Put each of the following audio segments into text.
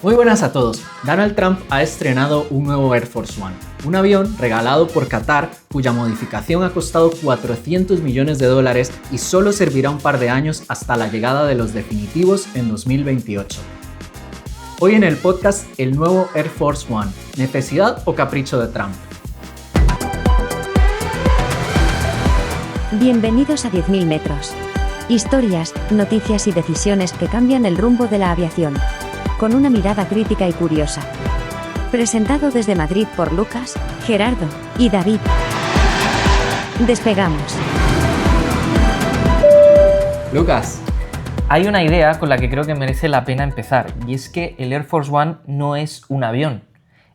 Muy buenas a todos. Donald Trump ha estrenado un nuevo Air Force One, un avión regalado por Qatar cuya modificación ha costado $400 millones y solo servirá un par de años hasta la llegada de los definitivos en 2028. Hoy en el podcast, el nuevo Air Force One, ¿necesidad o capricho de Trump? Bienvenidos a 10.000 metros. Historias, noticias y decisiones que cambian el rumbo de la aviación. Con una mirada crítica y curiosa. Presentado desde Madrid por Lucas, Gerardo y David. Despegamos. Lucas. Hay una idea con la que creo que merece la pena empezar, y es que el Air Force One no es un avión,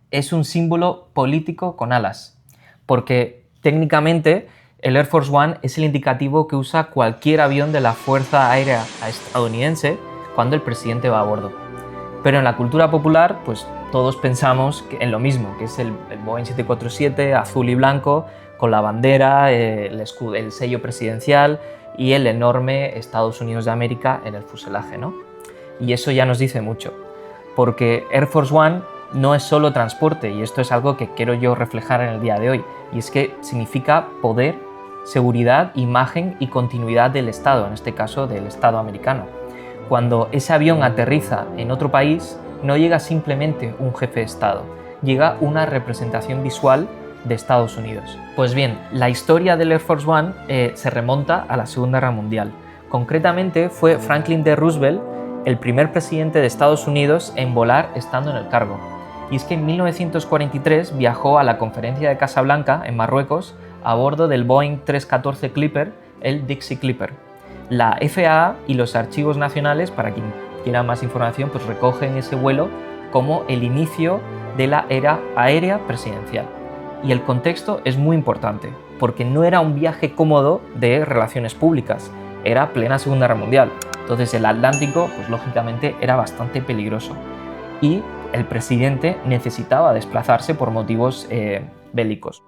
es un símbolo político con alas. Porque técnicamente el Air Force One es el indicativo que usa cualquier avión de la Fuerza Aérea estadounidense cuando el presidente va a bordo. Pero en la cultura popular, pues todos pensamos en lo mismo, que es el Boeing 747 azul y blanco, con la bandera, el sello presidencial y el enorme Estados Unidos de América en el fuselaje, ¿no? Y eso ya nos dice mucho, porque Air Force One no es solo transporte, y esto es algo que quiero yo reflejar en el día de hoy, y es que significa poder, seguridad, imagen y continuidad del Estado, en este caso del Estado americano. Cuando ese avión aterriza en otro país, no llega simplemente un jefe de Estado, llega una representación visual de Estados Unidos. Pues bien, la historia del Air Force One se remonta a la Segunda Guerra Mundial. Concretamente fue Franklin D. Roosevelt el primer presidente de Estados Unidos en volar estando en el cargo. Y es que en 1943 viajó a la Conferencia de Casablanca, en Marruecos, a bordo del Boeing 314 Clipper, el Dixie Clipper. La FAA y los archivos nacionales, para quien quiera más información, pues recogen ese vuelo como el inicio de la era aérea presidencial. Y el contexto es muy importante, porque no era un viaje cómodo de relaciones públicas, era plena Segunda Guerra Mundial. Entonces el Atlántico, pues lógicamente, era bastante peligroso. Y el presidente necesitaba desplazarse por motivos bélicos.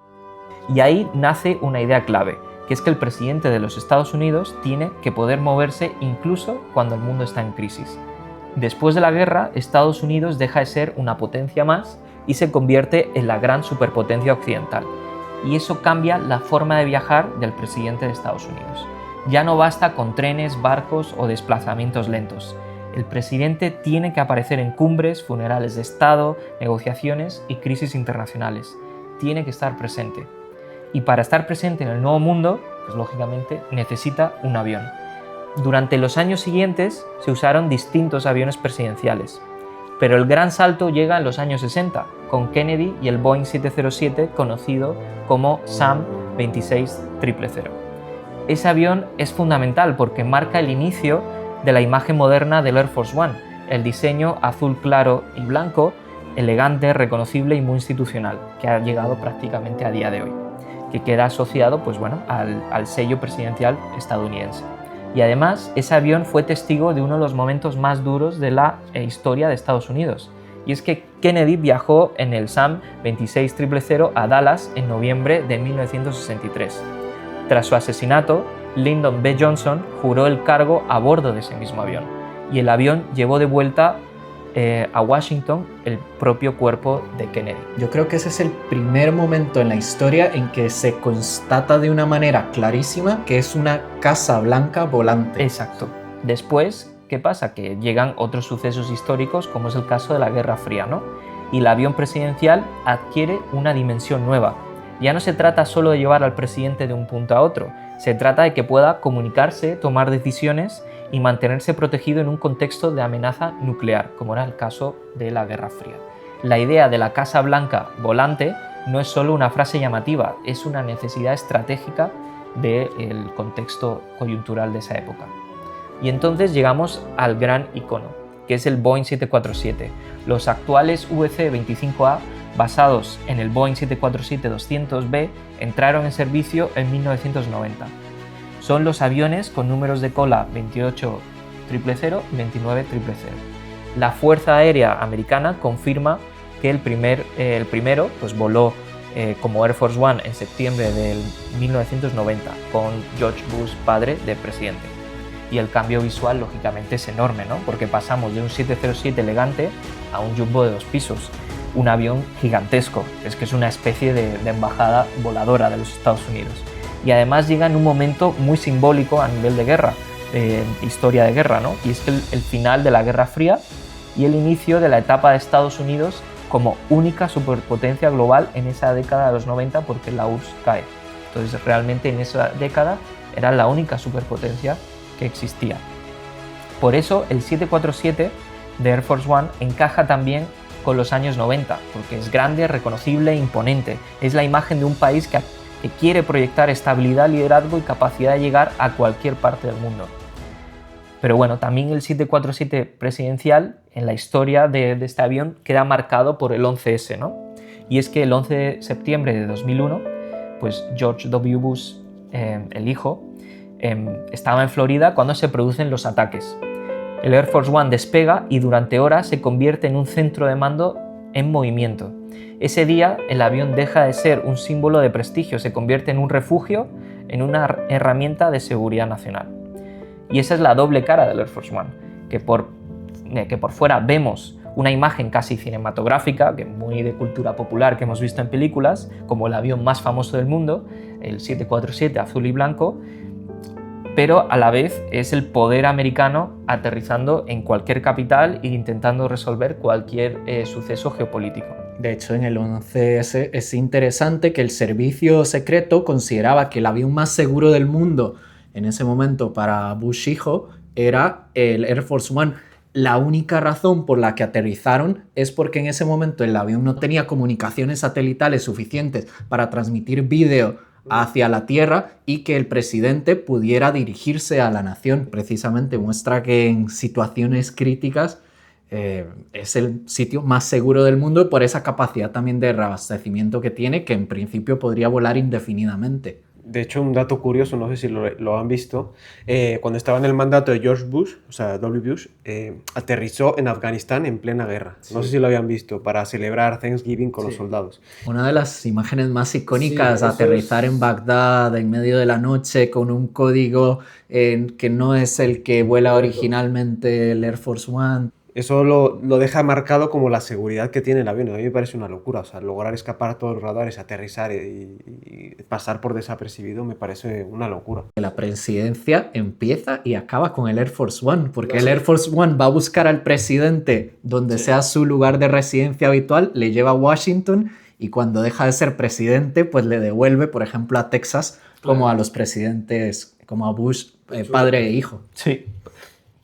Y ahí nace una idea clave, que es que el presidente de los Estados Unidos tiene que poder moverse incluso cuando el mundo está en crisis. Después de la guerra, Estados Unidos deja de ser una potencia más y se convierte en la gran superpotencia occidental. Y eso cambia la forma de viajar del presidente de Estados Unidos. Ya no basta con trenes, barcos o desplazamientos lentos. El presidente tiene que aparecer en cumbres, funerales de Estado, negociaciones y crisis internacionales. Tiene que estar presente. Y para estar presente en el nuevo mundo, pues lógicamente necesita un avión. Durante los años siguientes se usaron distintos aviones presidenciales, pero el gran salto llega en los años 60, con Kennedy y el Boeing 707 conocido como SAM 26000. Ese avión es fundamental porque marca el inicio de la imagen moderna del Air Force One, el diseño azul claro y blanco, elegante, reconocible y muy institucional, que ha llegado prácticamente a día de hoy, que queda asociado pues bueno, al sello presidencial estadounidense. Y además, ese avión fue testigo de uno de los momentos más duros de la historia de Estados Unidos. Y es que Kennedy viajó en el SAM 26000 a Dallas en noviembre de 1963. Tras su asesinato, Lyndon B. Johnson juró el cargo a bordo de ese mismo avión. Y el avión llevó de vuelta a Washington el propio cuerpo de Kennedy. Yo creo que ese es el primer momento en la historia en que se constata de una manera clarísima que es una Casa Blanca volante. Exacto. Después, ¿qué pasa? Que llegan otros sucesos históricos, como es el caso de la Guerra Fría, ¿no? Y el avión presidencial adquiere una dimensión nueva. Ya no se trata solo de llevar al presidente de un punto a otro, se trata de que pueda comunicarse, tomar decisiones y mantenerse protegido en un contexto de amenaza nuclear, como era el caso de la Guerra Fría. La idea de la Casa Blanca volante no es solo una frase llamativa, es una necesidad estratégica del contexto coyuntural de esa época. Y entonces llegamos al gran icono, que es el Boeing 747. Los actuales VC-25A, basados en el Boeing 747-200B, entraron en servicio en 1990. Son los aviones con números de cola 28000 y 29000. La Fuerza Aérea Americana confirma que el primero pues, voló como Air Force One en septiembre del 1990 con George Bush padre de presidente. y el cambio visual lógicamente es enorme, ¿no? Porque pasamos de un 707 elegante a un jumbo de 2 pisos, un avión gigantesco, es que es una especie de embajada voladora de los Estados Unidos. Y además llega en un momento muy simbólico a nivel de guerra, historia de guerra, ¿no? Y es que el final de la Guerra Fría y el inicio de la etapa de Estados Unidos como única superpotencia global en esa década de los 90, porque la URSS cae. Entonces realmente en esa década era la única superpotencia que existía. Por eso el 747 de Air Force One encaja también con los años 90, porque es grande, reconocible e imponente. Es la imagen de un país que quiere proyectar estabilidad, liderazgo y capacidad de llegar a cualquier parte del mundo. Pero bueno, también el 747 presidencial en la historia de este avión queda marcado por el 11S, ¿no? Y es que el 11 de septiembre de 2001, pues George W. Bush, el hijo, estaba en Florida cuando se producen los ataques. El Air Force One despega y durante horas se convierte en un centro de mando en movimiento. Ese día el avión deja de ser un símbolo de prestigio, se convierte en un refugio, en una herramienta de seguridad nacional. Y esa es la doble cara del Air Force One, que por fuera vemos una imagen casi cinematográfica, que muy de cultura popular que hemos visto en películas, como el avión más famoso del mundo, el 747 azul y blanco, pero a la vez es el poder americano aterrizando en cualquier capital e intentando resolver cualquier suceso geopolítico. De hecho, en el 11S es interesante que el servicio secreto consideraba que el avión más seguro del mundo en ese momento para Bush hijo era el Air Force One. La única razón por la que aterrizaron es porque en ese momento el avión no tenía comunicaciones satelitales suficientes para transmitir vídeo hacia la Tierra y que el presidente pudiera dirigirse a la nación. Precisamente muestra que en situaciones críticas es el sitio más seguro del mundo por esa capacidad también de reabastecimiento que tiene, que en principio podría volar indefinidamente. De hecho, un dato curioso, no sé si lo han visto, cuando estaba en el mandato de George Bush, o sea, W. Bush, aterrizó en Afganistán en plena guerra. Sí. No sé si lo habían visto, para celebrar Thanksgiving con los soldados. Una de las imágenes más icónicas, aterrizar en Bagdad en medio de la noche con un código que no es el que vuela originalmente el Air Force One. Eso lo deja marcado como la seguridad que tiene el avión. A mí me parece una locura. O sea, lograr escapar a todos los radares, aterrizar y pasar por desapercibido me parece una locura. La presidencia empieza y acaba con el Air Force One, porque el Air Force One va a buscar al presidente donde sea su lugar de residencia habitual, le lleva a Washington y cuando deja de ser presidente, pues le devuelve, por ejemplo, a Texas, como a los presidentes, como a Bush, padre e hijo. Sí.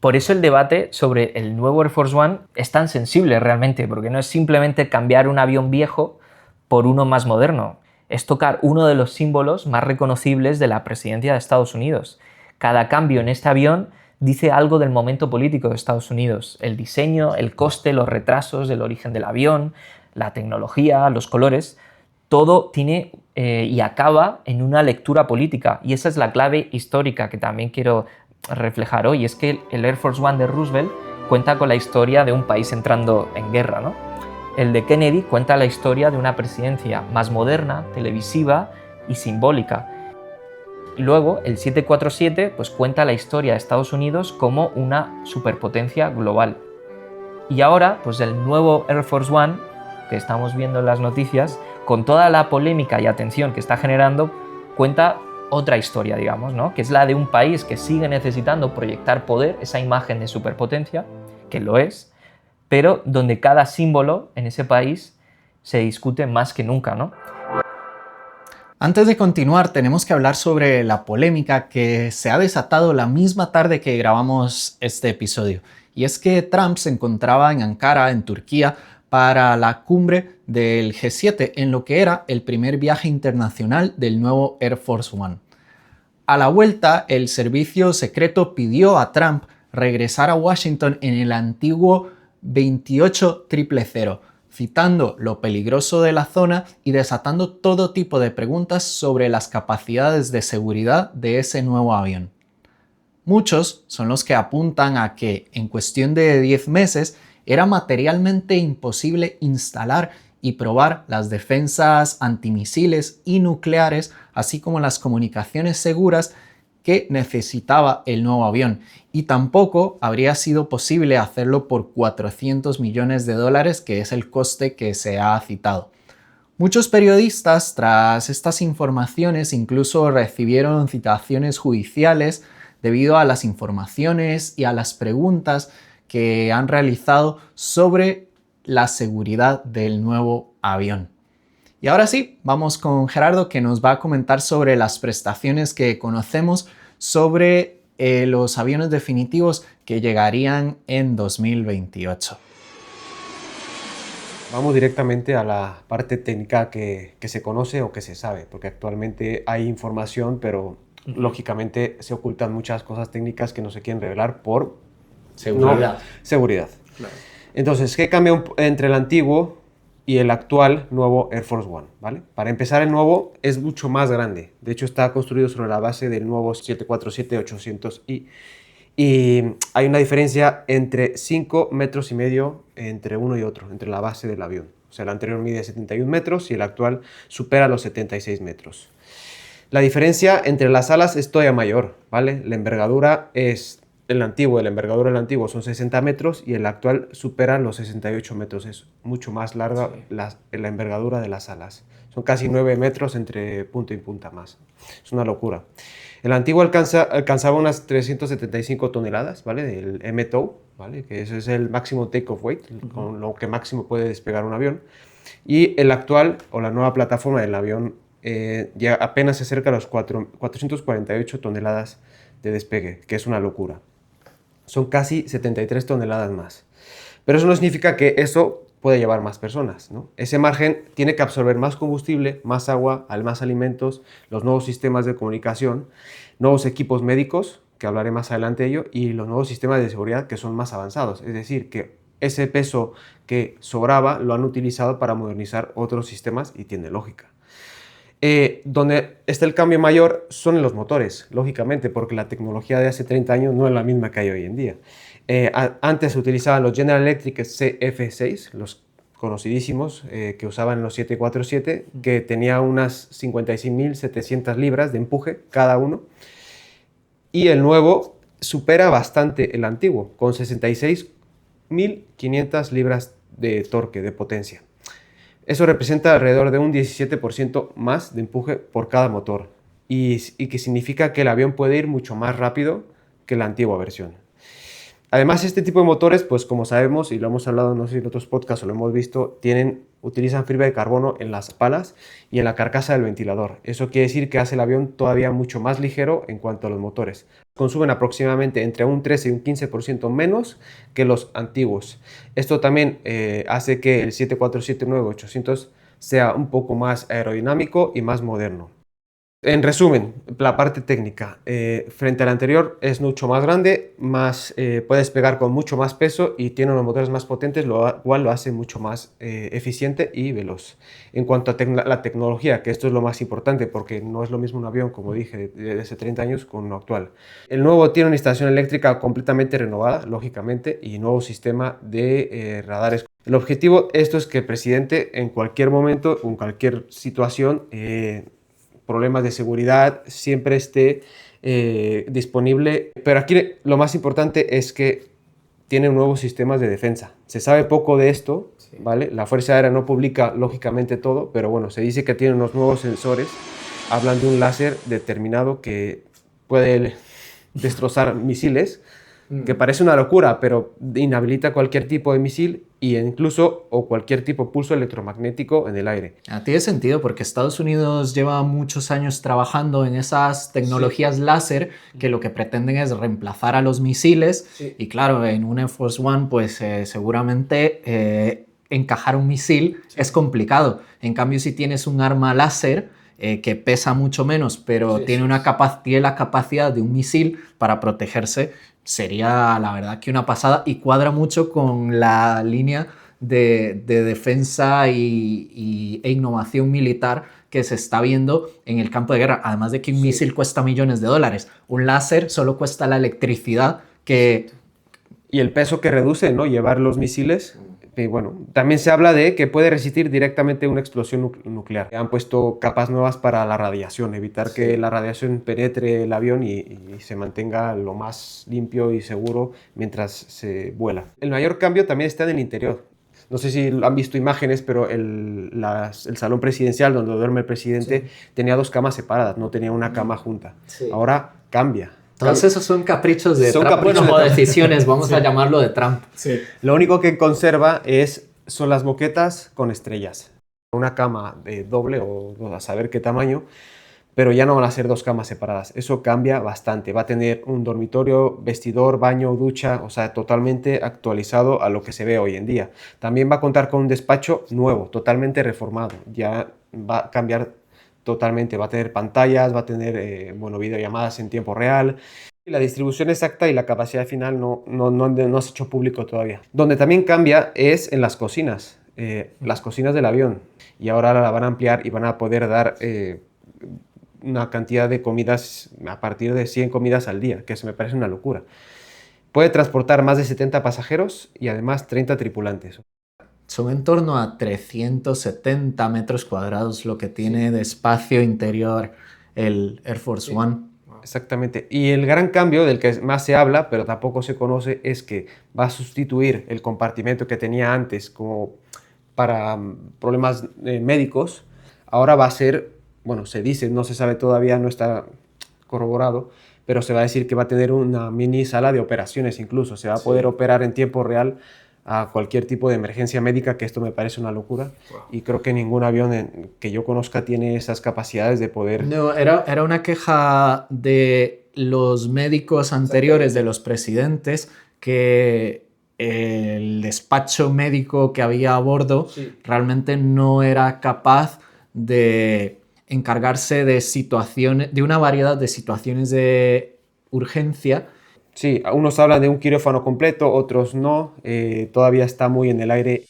Por eso el debate sobre el nuevo Air Force One es tan sensible realmente, porque no es simplemente cambiar un avión viejo por uno más moderno, es tocar uno de los símbolos más reconocibles de la presidencia de Estados Unidos. Cada cambio en este avión dice algo del momento político de Estados Unidos, el diseño, el coste, los retrasos, el origen del avión, la tecnología, los colores, todo tiene y acaba en una lectura política, y esa es la clave histórica que también quiero reflejar hoy. Es que el Air Force One de Roosevelt cuenta con la historia de un país entrando en guerra, ¿no? El de Kennedy cuenta la historia de una presidencia más moderna, televisiva y simbólica. Luego, el 747 pues, cuenta la historia de Estados Unidos como una superpotencia global. Y ahora, pues el nuevo Air Force One, que estamos viendo en las noticias, con toda la polémica y atención que está generando, cuenta otra historia, digamos, ¿no? Que es la de un país que sigue necesitando proyectar poder, esa imagen de superpotencia, que lo es, pero donde cada símbolo en ese país se discute más que nunca, ¿no? Antes de continuar, tenemos que hablar sobre la polémica que se ha desatado la misma tarde que grabamos este episodio. Y es que Trump se encontraba en Ankara, en Turquía, para la cumbre del G7, en lo que era el primer viaje internacional del nuevo Air Force One. A la vuelta, el servicio secreto pidió a Trump regresar a Washington en el antiguo 28000, citando lo peligroso de la zona y desatando todo tipo de preguntas sobre las capacidades de seguridad de ese nuevo avión. Muchos son los que apuntan a que, en cuestión de 10 meses, era materialmente imposible instalar y probar las defensas antimisiles y nucleares, así como las comunicaciones seguras que necesitaba el nuevo avión y tampoco habría sido posible hacerlo por 400 millones de dólares, que es el coste que se ha citado. Muchos periodistas, tras estas informaciones, incluso recibieron citaciones judiciales debido a las informaciones y a las preguntas que han realizado sobre la seguridad del nuevo avión. Y ahora sí, vamos con Gerardo, que nos va a comentar sobre las prestaciones que conocemos sobre los aviones definitivos que llegarían en 2028. Vamos directamente a la parte técnica que se conoce o que se sabe, porque actualmente hay información, pero lógicamente se ocultan muchas cosas técnicas que no se quieren revelar por seguridad. Claro. Entonces, ¿qué cambia entre el antiguo y el actual nuevo Air Force One? ¿Vale? Para empezar, el nuevo es mucho más grande. De hecho, está construido sobre la base del nuevo 747-800i. Y hay una diferencia entre 5,5 metros entre uno y otro, entre la base del avión. O sea, el anterior mide 71 metros y el actual supera los 76 metros. La diferencia entre las alas es todavía mayor, ¿vale? La envergadura es la envergadura del antiguo son 60 metros y el actual supera los 68 metros. Es mucho más larga la envergadura de las alas. Son casi 9 metros entre punta y punta más. Es una locura. El antiguo alcanzaba unas 375 toneladas, ¿vale? Del MTOW, ¿vale? Que ese es el máximo take-off weight, con lo que máximo puede despegar un avión. Y el actual, o la nueva plataforma del avión, ya apenas se acerca a los 448 toneladas de despegue, que es una locura. Son casi 73 toneladas más. Pero eso no significa que eso puede llevar más personas, ¿no? Ese margen tiene que absorber más combustible, más agua, más alimentos, los nuevos sistemas de comunicación, nuevos equipos médicos, que hablaré más adelante de ello, y los nuevos sistemas de seguridad que son más avanzados. Es decir, que ese peso que sobraba lo han utilizado para modernizar otros sistemas y tiene lógica. Donde está el cambio mayor son en los motores, lógicamente, porque la tecnología de hace 30 años no es la misma que hay hoy en día. Antes se utilizaban los General Electric CF6, los conocidísimos que usaban los 747, que tenía unas 56.700 libras de empuje cada uno. Y el nuevo supera bastante el antiguo, con 66.500 libras de torque, de potencia. Eso representa alrededor de un 17% más de empuje por cada motor y que significa que el avión puede ir mucho más rápido que la antigua versión. Además, este tipo de motores, pues como sabemos y lo hemos hablado, no sé si en otros podcasts o lo hemos visto, utilizan fibra de carbono en las palas y en la carcasa del ventilador. Eso quiere decir que hace el avión todavía mucho más ligero en cuanto a los motores. Consumen aproximadamente entre un 13 y un 15% menos que los antiguos. Esto también hace que el 747-9-800 sea un poco más aerodinámico y más moderno. En resumen, la parte técnica, frente al anterior es mucho más grande, puede despegar con mucho más peso y tiene unos motores más potentes, lo cual lo hace mucho más eficiente y veloz. En cuanto a la tecnología, que esto es lo más importante porque no es lo mismo un avión, como dije, de hace 30 años con uno actual. El nuevo tiene una instalación eléctrica completamente renovada, lógicamente, y nuevo sistema de radares. El objetivo de esto es que el presidente en cualquier momento, en cualquier situación, problemas de seguridad, siempre esté disponible. Pero aquí lo más importante es que tiene nuevos sistemas de defensa. Se sabe poco de esto, sí, ¿vale? La Fuerza Aérea no publica lógicamente todo, pero bueno, se dice que tiene unos nuevos sensores. Hablan de un láser determinado que puede destrozar misiles, que parece una locura, pero inhabilita cualquier tipo de misil e incluso cualquier tipo de pulso electromagnético en el aire. Tiene sentido porque Estados Unidos lleva muchos años trabajando en esas tecnologías láser que lo que pretenden es reemplazar a los misiles, y claro, en un Air Force One pues seguramente encajar un misil es complicado. En cambio, si tienes un arma láser que pesa mucho menos, pero tiene la capacidad de un misil para protegerse, sería la verdad que una pasada y cuadra mucho con la línea de defensa e innovación militar que se está viendo en el campo de guerra. Además de que un misil cuesta millones de dólares, un láser solo cuesta la electricidad que... Y el peso que reduce, ¿no? Llevar los misiles Bueno, también se habla de que puede resistir directamente una explosión nuclear. Han puesto capas nuevas para la radiación, evitar que la radiación penetre el avión y se mantenga lo más limpio y seguro mientras se vuela. El mayor cambio también está en el interior. No sé si han visto imágenes, pero el salón presidencial donde duerme el presidente tenía 2 camas separadas, no tenía una cama junta. Sí. Ahora cambia. Todos esos son caprichos de Trump, caprichos o de Trump. decisiones, vamos a llamarlo de Trump. Sí. Lo único que conserva son las moquetas con estrellas. Una cama doble o a saber qué tamaño, pero ya no van a ser 2 camas separadas. Eso cambia bastante. Va a tener un dormitorio, vestidor, baño, ducha, o sea, totalmente actualizado a lo que se ve hoy en día. También va a contar con un despacho nuevo, totalmente reformado. Ya va a cambiar totalmente. Va a tener pantallas, va a tener videollamadas en tiempo real. La distribución exacta y la capacidad final no se ha hecho público todavía. Donde también cambia es en las cocinas del avión. Y ahora la van a ampliar y van a poder dar una cantidad de comidas a partir de 100 comidas al día, que eso me parece una locura. Puede transportar más de 70 pasajeros y además 30 tripulantes. Son en torno a 370 metros cuadrados lo que tiene de espacio interior el Air Force One. Exactamente. Y el gran cambio del que más se habla, pero tampoco se conoce, es que va a sustituir el compartimento que tenía antes como para problemas médicos. Ahora va a ser, se dice, no se sabe todavía, no está corroborado, pero se va a decir que va a tener una mini sala de operaciones incluso. Se va a poder operar en tiempo real a cualquier tipo de emergencia médica, que esto me parece una locura. Wow. Y creo que ningún avión que yo conozca tiene esas capacidades de poder... No, era una queja de los médicos anteriores, de los presidentes, que el despacho médico que había a bordo realmente no era capaz de encargarse de una variedad de situaciones de urgencia. Sí, unos hablan de un quirófano completo, otros no, todavía está muy en el aire.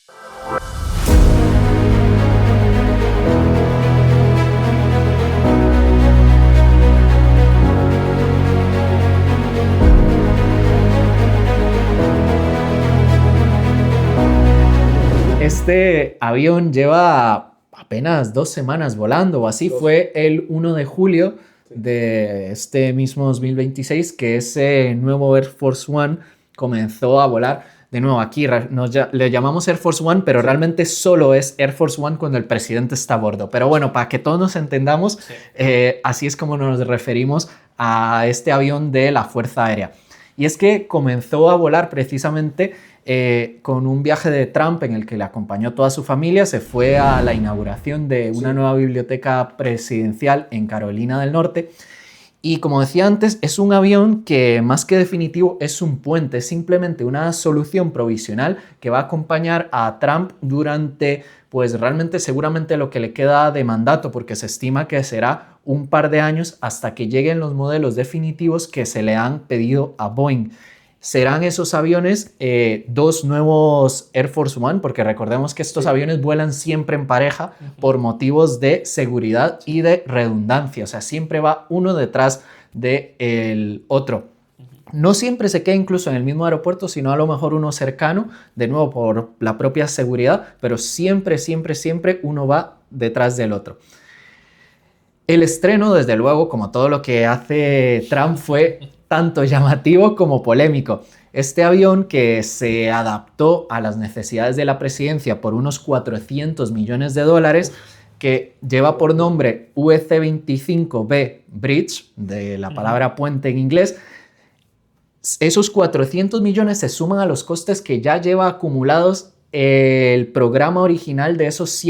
Este avión lleva apenas 2 semanas volando o así. Fue el 1 de julio de este mismo 2026 que ese nuevo Air Force One comenzó a volar. De nuevo, aquí le llamamos Air Force One, pero realmente solo es Air Force One cuando el presidente está a bordo. Pero bueno, para que todos nos entendamos, así es como nos referimos a este avión de la Fuerza Aérea. Y es que comenzó a volar precisamente con un viaje de Trump en el que le acompañó toda su familia. Se fue a la inauguración de una nueva biblioteca presidencial en Carolina del Norte. Y como decía antes, es un avión que más que definitivo es un puente, es simplemente una solución provisional que va a acompañar a Trump durante, pues realmente seguramente lo que le queda de mandato, porque se estima que será un par de años hasta que lleguen los modelos definitivos que se le han pedido a Boeing. Serán esos aviones 2 nuevos Air Force One, porque recordemos que estos aviones vuelan siempre en pareja por motivos de seguridad y de redundancia. O sea, siempre va uno detrás del otro. No siempre se queda incluso en el mismo aeropuerto, sino a lo mejor uno cercano, de nuevo por la propia seguridad, pero siempre uno va detrás del otro. El estreno, desde luego, como todo lo que hace Trump, fue tanto llamativo como polémico. Este avión, que se adaptó a las necesidades de la presidencia por unos 400 millones de dólares, que lleva por nombre UC-25B Bridge, de la palabra puente en inglés. Esos 400 millones se suman a los costes que ya lleva acumulados el programa original de esos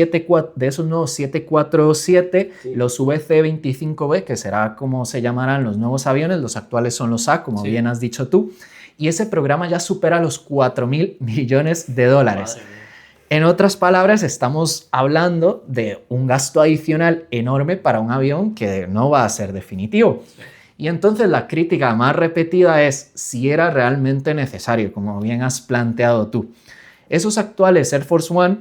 nuevos 747, los VC-25B, que será como se llamarán los nuevos aviones. Los actuales son los A, como bien has dicho tú. Y ese programa ya supera los 4.000 millones de dólares. En otras palabras, estamos hablando de un gasto adicional enorme para un avión que no va a ser definitivo. Y entonces la crítica más repetida es si era realmente necesario, como bien has planteado tú. Esos actuales Air Force One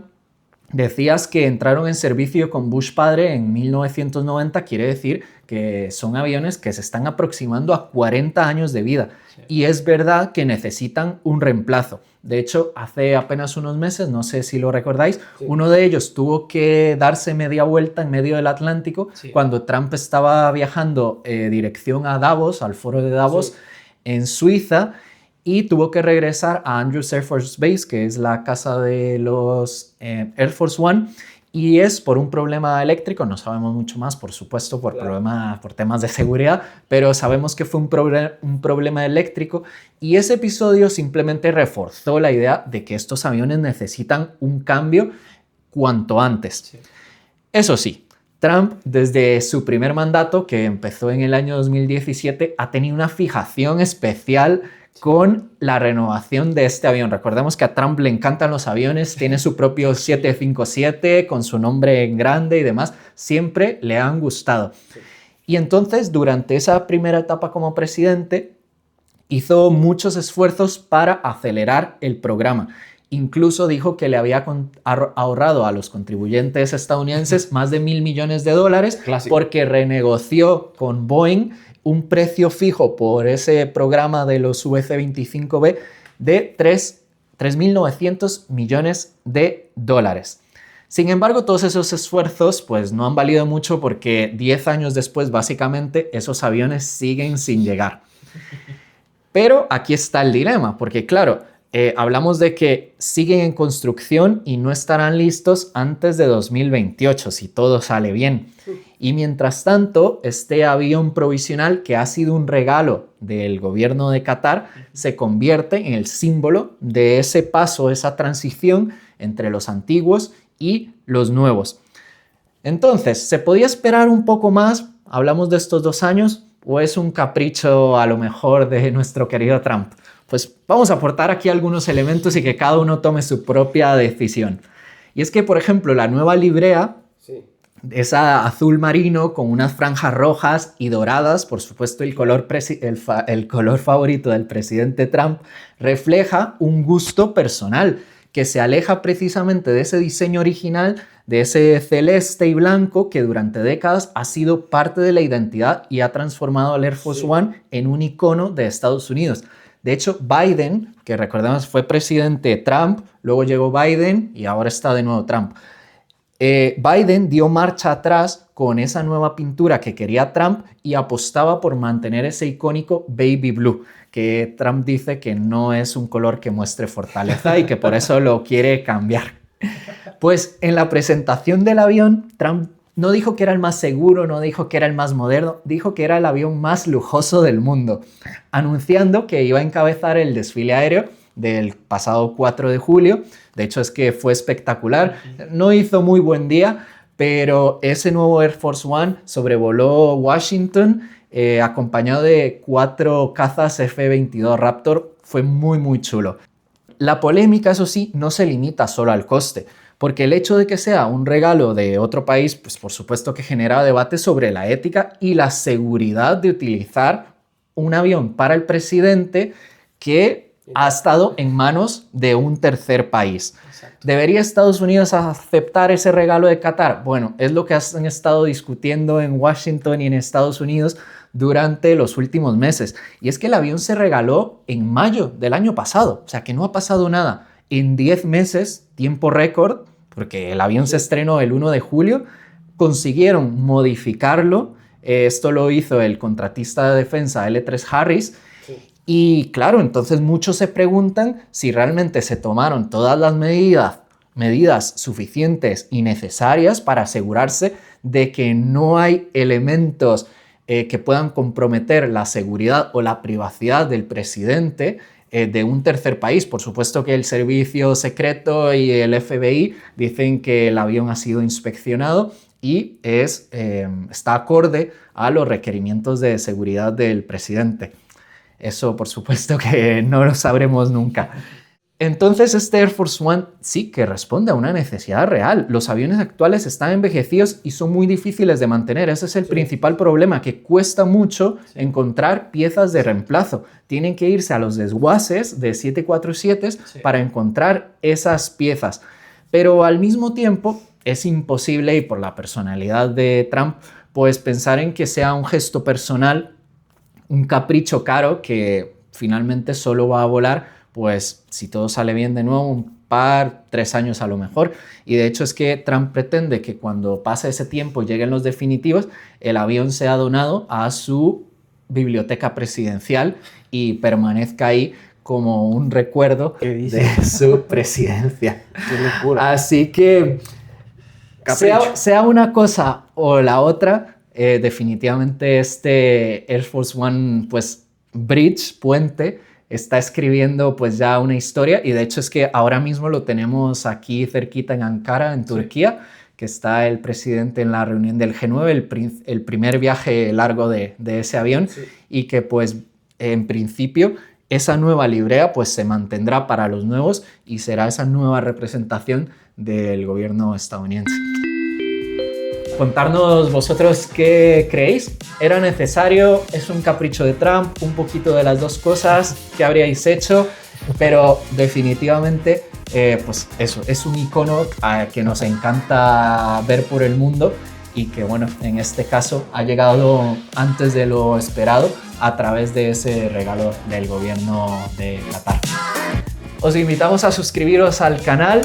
Decías que entraron en servicio con Bush padre en 1990, quiere decir que son aviones que se están aproximando a 40 años de vida. Sí. Y es verdad que necesitan un reemplazo. De hecho, hace apenas unos meses, no sé si lo recordáis, sí, uno de ellos tuvo que darse media vuelta en medio del Atlántico, sí, cuando Trump estaba viajando dirección a Davos, al foro de Davos, sí, en Suiza, y tuvo que regresar a Andrews Air Force Base, que es la casa de los Air Force One, y es por un problema eléctrico. No sabemos mucho más, por supuesto, por temas de seguridad, pero sabemos que fue un problema eléctrico, y ese episodio simplemente reforzó la idea de que estos aviones necesitan un cambio cuanto antes. Sí. Eso sí, Trump, desde su primer mandato, que empezó en el año 2017, ha tenido una fijación especial con la renovación de este avión. Recordemos que a Trump le encantan los aviones, tiene su propio 757 con su nombre en grande y demás, siempre le han gustado. Sí. Y entonces, durante esa primera etapa como presidente, hizo muchos esfuerzos para acelerar el programa. Incluso dijo que le había ahorrado a los contribuyentes estadounidenses más de $1.000 millones Clásico. Porque renegoció con Boeing un precio fijo por ese programa de los VC-25B de $3.900 millones. Sin embargo, todos esos esfuerzos pues, no han valido mucho porque 10 años después, básicamente, esos aviones siguen sin llegar. Pero aquí está el dilema, porque claro, hablamos de que siguen en construcción y no estarán listos antes de 2028, si todo sale bien. Y mientras tanto, este avión provisional, que ha sido un regalo del gobierno de Qatar, se convierte en el símbolo de ese paso, esa transición entre los antiguos y los nuevos. Entonces, ¿se podía esperar un poco más? ¿Hablamos de estos 2 años? ¿O es un capricho a lo mejor de nuestro querido Trump? Pues vamos a aportar aquí algunos elementos y que cada uno tome su propia decisión. Y es que, por ejemplo, la nueva librea, sí, esa azul marino con unas franjas rojas y doradas, por supuesto el color favorito del presidente Trump, refleja un gusto personal que se aleja precisamente de ese diseño original, de ese celeste y blanco que durante décadas ha sido parte de la identidad y ha transformado al Air Force One en un icono de Estados Unidos. De hecho, Biden, que recordemos fue presidente Trump, luego llegó Biden y ahora está de nuevo Trump. Biden dio marcha atrás con esa nueva pintura que quería Trump y apostaba por mantener ese icónico baby blue, que Trump dice que no es un color que muestre fortaleza y que por eso lo quiere cambiar. Pues en la presentación del avión, Trump no dijo que era el más seguro, no dijo que era el más moderno, dijo que era el avión más lujoso del mundo, anunciando que iba a encabezar el desfile aéreo del pasado 4 de julio. De hecho, es que fue espectacular. No hizo muy buen día, pero ese nuevo Air Force One sobrevoló Washington acompañado de 4 cazas F-22 Raptor. Fue muy, muy chulo. La polémica, eso sí, no se limita solo al coste, porque el hecho de que sea un regalo de otro país, pues por supuesto que genera debate sobre la ética y la seguridad de utilizar un avión para el presidente que ha estado en manos de un tercer país. Exacto. ¿Debería Estados Unidos aceptar ese regalo de Qatar? Bueno, es lo que han estado discutiendo en Washington y en Estados Unidos durante los últimos meses. Y es que el avión se regaló en mayo del año pasado, o sea que no ha pasado nada. En 10 meses, tiempo récord, porque el avión se estrenó el 1 de julio, consiguieron modificarlo. Esto lo hizo el contratista de defensa L3 Harris. Sí. Y claro, entonces muchos se preguntan si realmente se tomaron todas las medidas suficientes y necesarias para asegurarse de que no hay elementos que puedan comprometer la seguridad o la privacidad del presidente de un tercer país. Por supuesto que el servicio secreto y el FBI dicen que el avión ha sido inspeccionado y está acorde a los requerimientos de seguridad del presidente. Eso, por supuesto, que no lo sabremos nunca. Entonces, este Air Force One sí que responde a una necesidad real. Los aviones actuales están envejecidos y son muy difíciles de mantener. Ese es el principal problema, que cuesta mucho encontrar piezas de reemplazo. Tienen que irse a los desguaces de 747 para encontrar esas piezas. Pero al mismo tiempo es imposible, y por la personalidad de Trump, pues pensar en que sea un gesto personal, un capricho caro que finalmente solo va a volar, pues si todo sale bien de nuevo, un par, 3 años a lo mejor. Y de hecho es que Trump pretende que cuando pase ese tiempo, lleguen los definitivos, el avión sea donado a su biblioteca presidencial y permanezca ahí como un recuerdo de su presidencia. Qué locura. Así que sea una cosa o la otra, definitivamente este Air Force One, pues bridge, puente, está escribiendo pues ya una historia, y de hecho es que ahora mismo lo tenemos aquí cerquita en Ankara, en Turquía, que está el presidente en la reunión del G9, el primer viaje largo de ese avión, y que pues en principio esa nueva librea pues se mantendrá para los nuevos y será esa nueva representación del gobierno estadounidense. Contarnos vosotros qué creéis. ¿Era necesario? ¿Es un capricho de Trump? ¿Un poquito de las dos cosas? ¿Qué habríais hecho? Pero definitivamente, pues eso, es un icono que nos encanta ver por el mundo y que, bueno, en este caso ha llegado antes de lo esperado a través de ese regalo del gobierno de Qatar. Os invitamos a suscribiros al canal.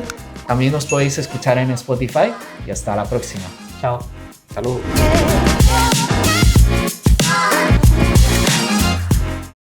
También nos podéis escuchar en Spotify y hasta la próxima. Chao. Salud.